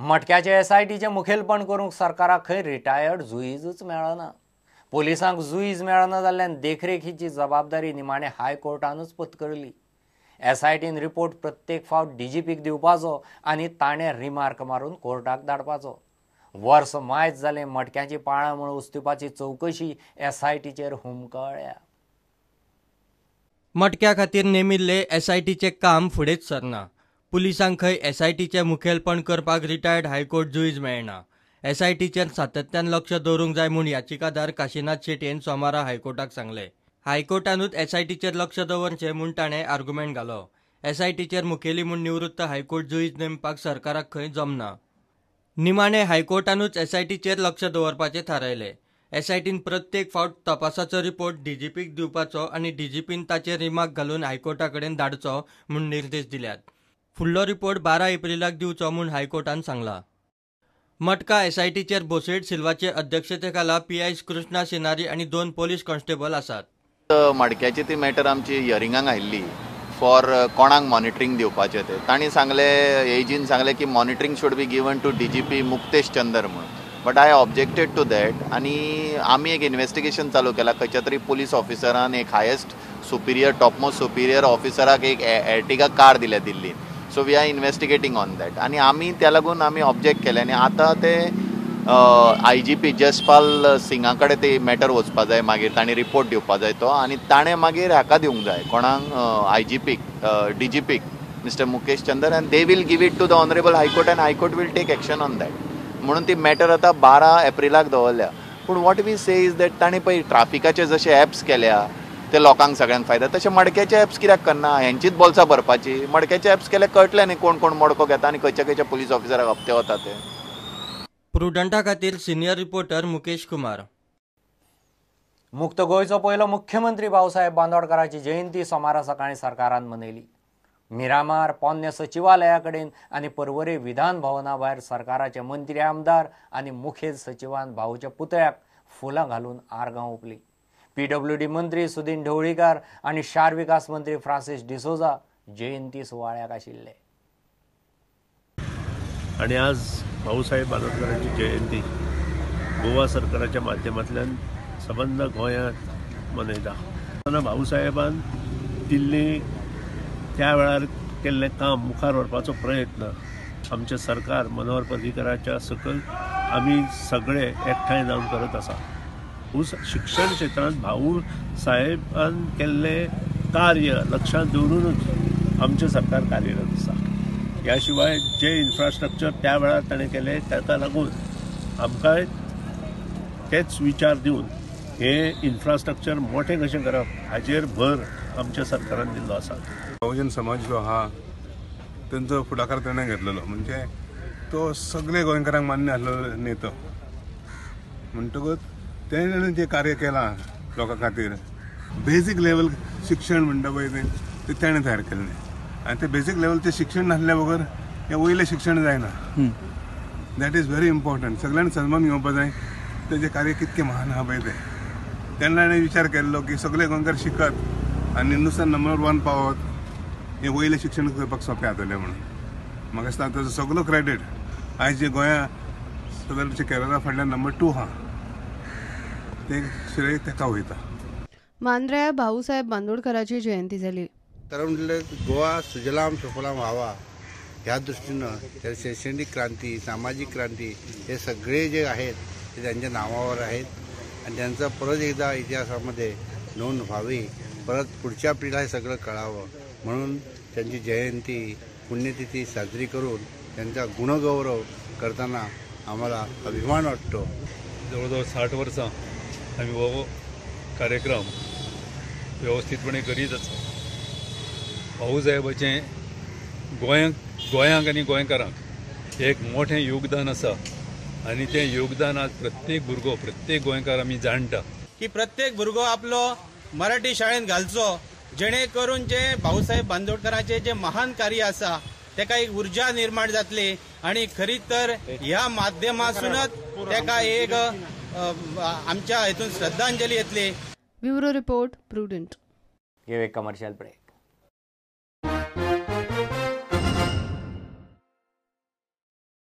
मटक्याचे एसआयटीचे मुखेलपण करूंक सरकाराक खंय रिटायर्ड जुईजूच मेळना। पोलिसांक जुईज मेळना जाल्ल्यान देखरेखीची जबाबदारी निमाणे हायकोर्टानूच पत्करली। एसआयटीन रिपोर्ट प्रत्येक फावट डीजीपीक दिवपाचो आनी ताणें रिमार्क मारून कोर्टाक धाडपाचो। वर्स मायज जालें मटक्याची पाळंमुळ उस्तुपाची चवकशी एसआयटीचेर हुमकळ्ळ्या। मटक्या खातीर नेमिल्ले एसआयटीचे काम फुडेंच सरना। पुलिसांक खंय एसआयटीचे मुखेलपण करपाक रिटायर्ड हायकोर्ट जुईज मेळना। एसआयटीचेर सातत्यान लक्ष दवरूंक जाय म्हूण याचिकादार काशीनाथ शेटयेन सोमारा हायकोर्टाक सांगलें। हायकोर्टानूच एसआयटीचेर लक्ष दवरचें म्हूण ताणें आर्ग्युमेंट घालो। एसआयटीचेर मुखेली म्हूण निवृत्त हायकोर्ट जुईज नेमपाक सरकाराक खंय जमना। निमाणे हायकोर्टानूच एसआयटीचेर लक्ष दवरपाचें थारायलें। एसआयटीन प्रत्येक फावट तपासाचो रिपोर्ट डीजीपीक दिवपाचो आनी डीजीपीन ताचेर रिमार्क घालून हायकोर्टा कडेन धाडचो म्हूण निर्देश दिल्यात। फुडलो रिपोर्ट 12 एप्रिलाक दिवचो म्हूण हायकोर्टान सांगला। मटका एसआयटीचेर बोसेट सिल्वाचे अध्यक्षतेखाला पीआय कृष्णा सिनारी आनी 2 पोलीस कॉन्स्टेबल आसात। मडक्याची ती मॅटर आमची हियरिंगाक आयिल्ली फॉर कोणाक मॉनिटरींग दिवपाचें तें तांणी सांगलें एजीन सांगलें की monitoring should be given to DGP Muktesh Chander म्हणून। But I objected to that आनी आमी एक इन्वेस्टिगेशन चालू केला। खंयच्या तरी पुलीस ऑफिसरान एक हायेस्ट सुपिरियर टॉपमोस्ट सुपिरियर ऑफिसराक एक एर्टिगा कार दिल्या दिल्लीन। So we are investigating on that आनी आमी त्या लागून आमी ऑब्जेक्ट केलें आनी आतां ते आयजीपी जसपाल सिंगा कडेन ते मॅटर वचपा जाय। मागीर तांणी रिपोर्ट दिवपा जाय तो आनी ताणें मागीर हाका दिवंक जाय कोणाक आयजीपीक डीजीपीक mister Mukesh Chander and they will give it to the honourable high court and high court will take action on that. म्हणून ती मॅटर आतां 12 एप्रिलाक दवरल्या। पूण what we say is that तांणी पळय ट्राफिकाचे जशे ॲप्स केल्या ते लोकांक सगळ्यांक फायदा तशें मडक्याचे ॲप्स कित्याक करना? हेंचीच बोल्सां भरपाची। मडक्याचे ॲप्स केले कळटलें न्ही कोण कोण मडको घेता आनी खंयच्या पुलीस ऑफिसराक हप्ते वता ते। प्रुडंटा खातीर सिनियर रिपोर्टर मुकेश कुमार। मुक्त गोंयचो पयलो मुख्यमंत्री भाऊसाहेब बांदोडकराची जयंती सोमारा सकाळीं सरकारान मनयली। मिरामार पोन्ने सचिवालया कडेन आनी पर्वरी विधान भवना भायर सरकाराचे मंत्री आमदार आनी मुखेल सचिवान भाऊच्या पुतळ्याक फुलां घालून आर्गां ओंपलीं। पीडब्ल्यूडी मंत्री सुदीन ढवळीकार आनी शार विकास मंत्री फ्रांसीस डिसोजा जयंती सुवाळ्याक आशिल्ले। आणि आज भाऊसाहेब बांदोडकरांची जयंती गोवा सरकाराच्या माध्यमांतल्यान सबंद गोंयांत मनयता। भाऊसाहेबान दिल्ली त्या वेळार केल्लें काम मुखार व्हरपाचो प्रयत्न आमचे सरकार मनोहर पर्रीकराच्या सकयल आमी सगळे एकठांय जावन करत आसा। शिक्षण क्षेत्रांत भाऊ साहेबान केल्लें कार्य लक्षांत दवरूनच आमचें सरकार कार्यरत आसा। ह्या शिवाय जे इन्फ्रास्ट्रक्चर त्या वेळार ताणें केलें ताका लागून आमकां तेच विचार दिवन हे इन्फ्रास्ट्रक्चर मोठें कशें करप हाचेर भर आमच्या सरकारान दिल्लो आसा। बहुजन समाज जो आहा तांचो फुडाकार ताणें घेतलेलो म्हणजे तो सगळे गोंयकारांक मान्य आसलेलो नेतो म्हणटकूच तेणें जें कार्य केलां लोकां खातीर बेजीक लेवल शिक्षण म्हणटा पळय तें ताणें तयार केल्लें आनी तें बेजीक लेवलचें शिक्षण नासल्या बगर हें वयलें शिक्षण जायना। That is very important. सगळ्यांनी सन्मान घेवपा जाय तेजें कार्य कितकें महान आहा पळय तें। तेन्ना ताणें विचार केल्लो की सगळे गोंयकार शिकत आनी हिंदुस्तान नंबर 1 पावत हें वयलें शिक्षण करपाक सोंपें जातलें म्हणून म्हाका दिसता ताजो सगळो क्रेडीट आयज जे गोंया सगळ्यांचे केरळा फाटल्यान नंबर 2 आहा ते श्रेय ताका वयता। मांद्र्या भाऊसाहेब बांदोडकराची जयंती जाली। तर म्हटलं गोवा सुजलाम सुफलाम व्हावा ह्या दृष्टीनं तर शैक्षणिक क्रांती सामाजिक क्रांती हे सगळे जे आहेत ते त्यांच्या नावावर आहेत आणि त्यांचं परत एकदा इतिहासामध्ये नोंद व्हावी, परत पुढच्या पिढीला हे सगळं कळावं म्हणून त्यांची जयंती पुण्यतिथी साजरी करून त्यांचा गुणगौरव करताना आम्हाला अभिमान वाटतो। जवळजवळ 60 वर्सां आम्ही हो कार्यक्रम व्यवस्थितपणे करीत आसा। भाऊसाहेबाचें गोंयांक आनी गोंयकारांक एक मोठें योगदान आसा आनी तें योगदान आज प्रत्येक भुरगो प्रत्येक गोंयकार आमी जाणटा की प्रत्येक भुरगो आपलो मराठी शाळेंत घालचो जेणे करून जे भाऊसाहेब बांदोडकरांचे जे महान कार्य आसा तेका एक उर्जा निर्माण जातली आणि खरी तर ह्या माध्यमातूनच तेका एक आमच्या हेतून श्रद्धांजली येतली। Bureau report prudent. एक कमर्शियल ब्रेक।